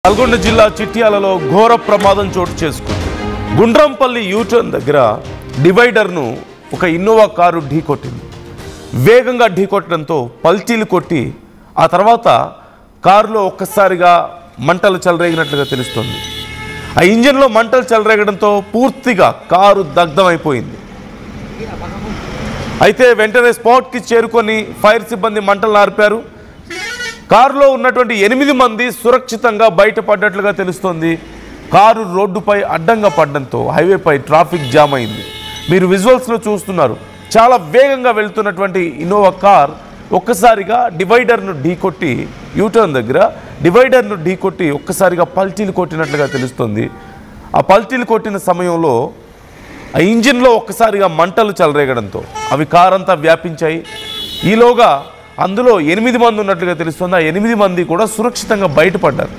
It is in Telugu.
నల్గొండ జిల్లా చిట్యాలలో ఘోర ప్రమాదం చోటు చేసుకుంది. గుండ్రంపల్లి యూటర్న్ దగ్గర డివైడర్ను ఒక ఇన్నోవా కారు ఢీకొట్టింది. వేగంగా ఢీకొట్టడంతో పల్టీలు కొట్టి ఆ తర్వాత కారులో ఒక్కసారిగా మంటలు చెలరేగినట్లుగా తెలుస్తోంది. ఆ ఇంజిన్లో మంటలు చెలరేగడంతో పూర్తిగా కారు దగ్ధమైపోయింది. అయితే వెంటనే స్పాట్కి చేరుకొని ఫైర్ సిబ్బంది మంటలు ఆర్పారు. కారులో ఉన్నటువంటి 8 మంది సురక్షితంగా బయటపడ్డట్లుగా తెలుస్తోంది. కారు రోడ్డుపై అడ్డంగా పడడంతో హైవేపై ట్రాఫిక్ జామ్ అయింది. మీరు విజువల్స్లో చూస్తున్నారు. చాలా వేగంగా వెళ్తున్నటువంటి ఇన్నోవా కార్ ఒక్కసారిగా డివైడర్ను ఢీకొట్టి యూటర్న్ దగ్గర డివైడర్ను ఢీకొట్టి ఒక్కసారిగా పల్టీలు కొట్టినట్లుగా తెలుస్తోంది. ఆ పల్టీలు కొట్టిన సమయంలో ఆ ఇంజిన్లో ఒక్కసారిగా మంటలు చెలరేగడంతో అవి కారంతా వ్యాపించాయి. ఈలోగా అందులో 8 మంది ఉన్నట్లుగా తెలుస్తుంది. ఆ 8 మంది కూడా సురక్షితంగా బయటపడ్డారు.